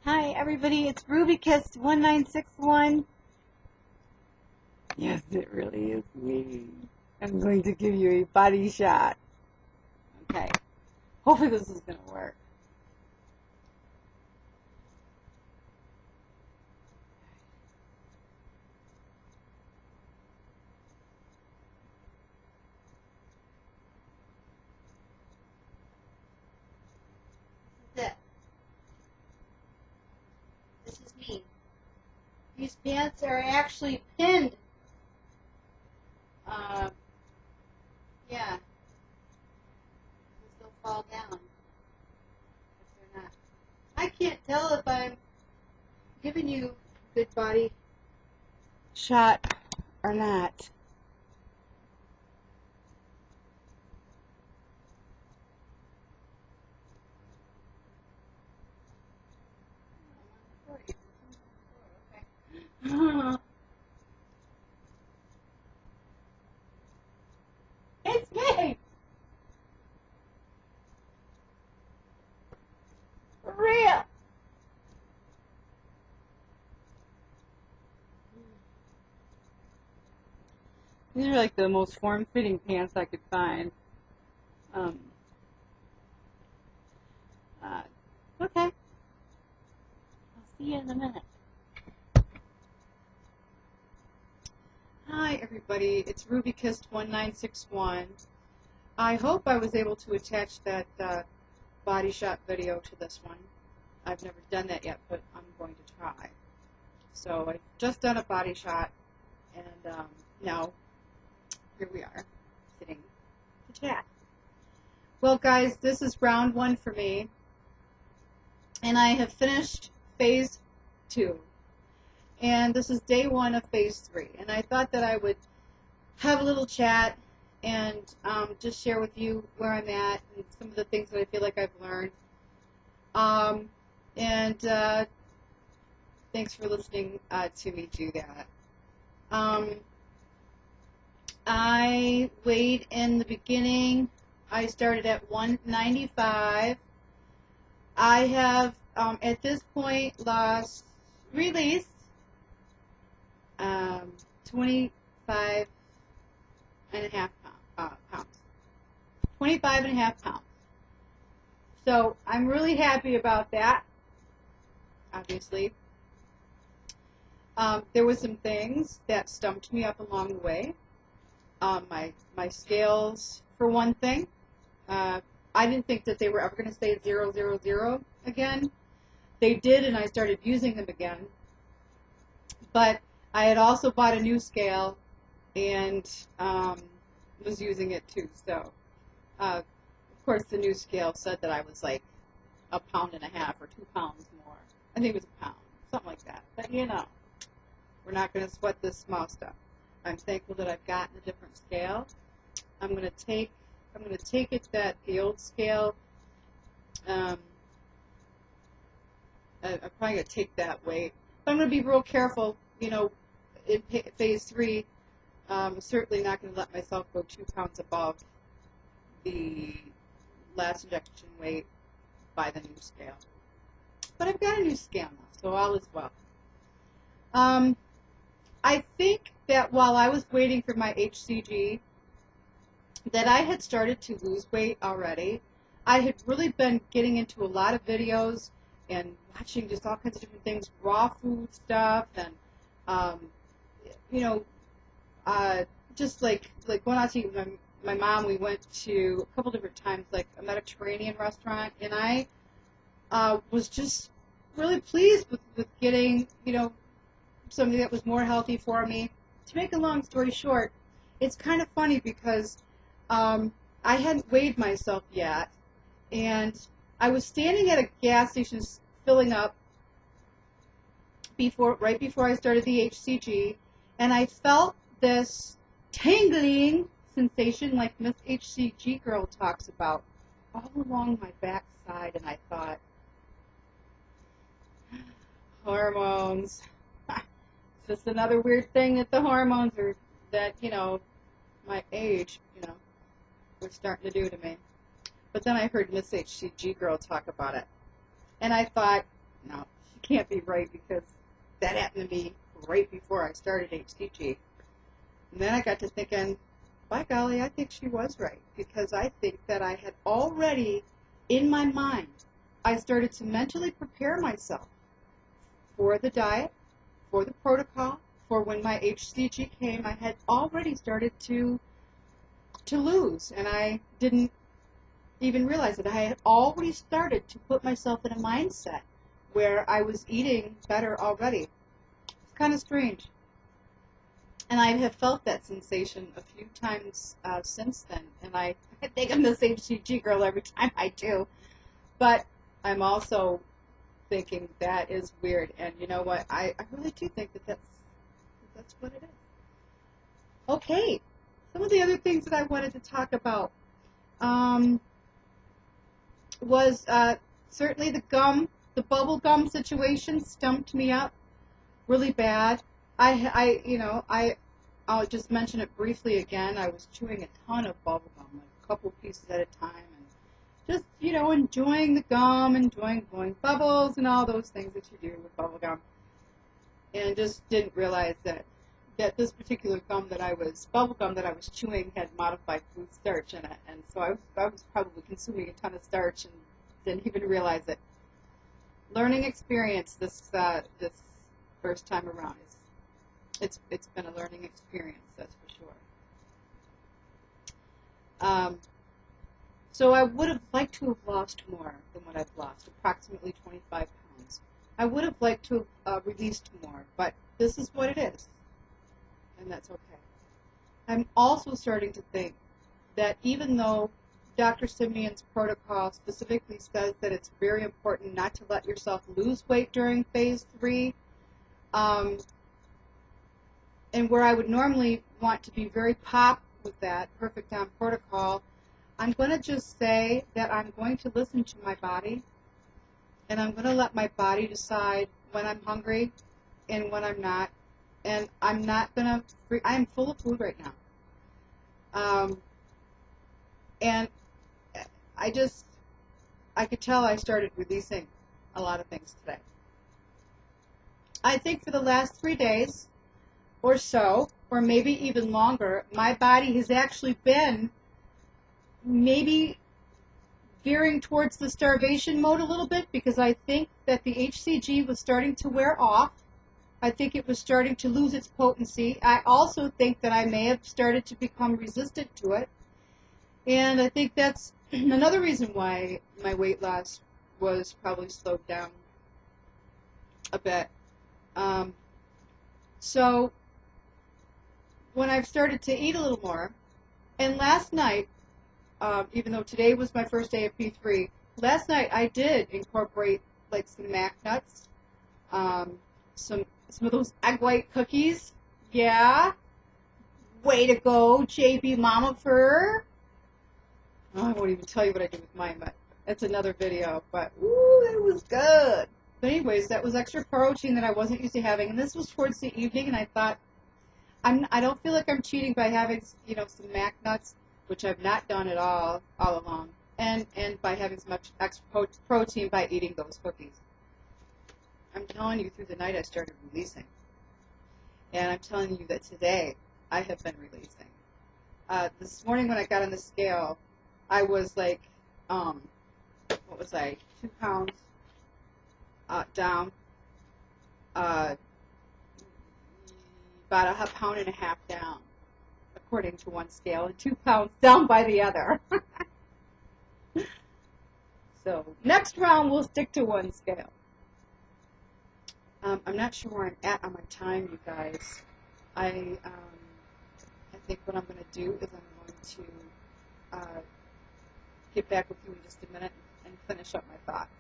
Hi everybody, it's RubyKissed1961. Yes, it really is me. I'm going to give you a body shot. Okay, hopefully this is going to work. This is it. This is me. These pants are actually pinned. Yeah, they'll fall down if they're not. I can't tell if I'm giving you a good body shot or not. It's me! For real! These are like the most form-fitting pants I could find. Um, okay. I'll see you in a minute. Hi everybody, it's RubyKissed1961. I hope I was able to attach that body shot video to this one. I've never done that yet, but I'm going to try. So I've just done a body shot, and now here we are, sitting to chat. Well guys, this is round one for me, and I have finished phase 2. And this is day 1 of phase 3. And I thought that I would have a little chat and just share with you where I'm at and some of the things that I feel like I've learned. Thanks for listening to me do that. I weighed in the beginning. I started at 195. I have, at this point, released 25 and a half pounds. 25 and a half pounds. So I'm really happy about that, obviously. There were some things that stumped me up along the way. My scales, for one thing. I didn't think that they were ever going to stay at 0, 0, 0 again. They did, and I started using them again. But I had also bought a new scale and was using it too. So, of course, the new scale said that I was like 1.5 pounds or 2 pounds more. I think it was a pound, something like that. But you know, we're not going to sweat this small stuff. I'm thankful that I've gotten a different scale. I'm going to take it that the old scale. I'm probably going to take that weight, but I'm going to be real careful. You know, in phase 3, I'm certainly not going to let myself go 2 pounds above the last injection weight by the new scale. But I've got a new scale now, so all is well. I think that while I was waiting for my HCG, that I had started to lose weight already. I had really been getting into a lot of videos and watching just all kinds of different things, raw food stuff, and you know, just like going out to eat with my mom. We went to a couple different times, like a Mediterranean restaurant, and I was just really pleased with getting, you know, something that was more healthy for me. To make a long story short, it's kind of funny because I hadn't weighed myself yet, and I was standing at a gas station filling up right before I started the HCG, and I felt this tingling sensation like Miss HCG girl talks about all along my backside, and I thought, hormones. It's just another weird thing that the hormones are, that, you know, my age, you know, were starting to do to me. But then I heard Miss HCG girl talk about it, and I thought, no, can't be right because that happened to me right before I started HCG. And then I got to thinking, by golly, I think she was right, because I think that I had already, in my mind, I started to mentally prepare myself for the diet, for the protocol, for when my HCG came. I had already started to lose, and I didn't even realize it. I had already started to put myself in a mindset where I was eating better already. It's kind of strange. And I have felt that sensation a few times since then, and I think I'm this HCG girl every time I do. But I'm also thinking that is weird, and you know what? I really do think that that's what it is. Okay, some of the other things that I wanted to talk about was certainly the bubble gum situation stumped me up really bad. I'll just mention it briefly again. I was chewing a ton of bubble gum, like a couple pieces at a time, and just, enjoying the gum, enjoying blowing bubbles and all those things that you do with bubble gum. And just didn't realize that this particular bubble gum that I was chewing had modified food starch in it, and so I was probably consuming a ton of starch and didn't even realize it. Learning experience this first time around. It's been a learning experience, that's for sure. So I would have liked to have lost more than what I've lost, approximately 25 pounds. I would have liked to have released more, but this is what it is, and that's okay. I'm also starting to think that even though Dr. Simeon's protocol specifically says that it's very important not to let yourself lose weight during phase 3, and where I would normally want to be very pop with that perfect on protocol, I'm going to just say that I'm going to listen to my body, and I'm going to let my body decide when I'm hungry and when I'm not, and I'm not going to, I'm full of food right now. And I could tell I started releasing a lot of things today. I think for the last 3 days or so, or maybe even longer, my body has actually been maybe veering towards the starvation mode a little bit, because I think that the HCG was starting to wear off. I think it was starting to lose its potency. I also think that I may have started to become resistant to it. And I think that's another reason why my weight loss was probably slowed down a bit. So when I've started to eat a little more, and last night, even though today was my first day of P3, last night I did incorporate like some mac nuts, some of those egg white cookies. Yeah, way to go, JB Mama Fur. Oh, I won't even tell you what I did with mine, but that's another video. But ooh, it was good. But anyways, that was extra protein that I wasn't used to having, and this was towards the evening, and I thought, I don't feel like I'm cheating by having, some mac nuts, which I've not done at all along, and by having so much extra protein by eating those cookies. I'm telling you, through the night I started releasing, and I'm telling you that today I have been releasing. This morning when I got on the scale, I was like, what was I, 2 pounds down, about a pound and a half down, according to one scale, and 2 pounds down by the other. So next round we'll stick to one scale. I'm not sure where I'm at on my time, you guys. I think what I'm going to do is I'm going to get back with you in just a minute and finish up my thoughts.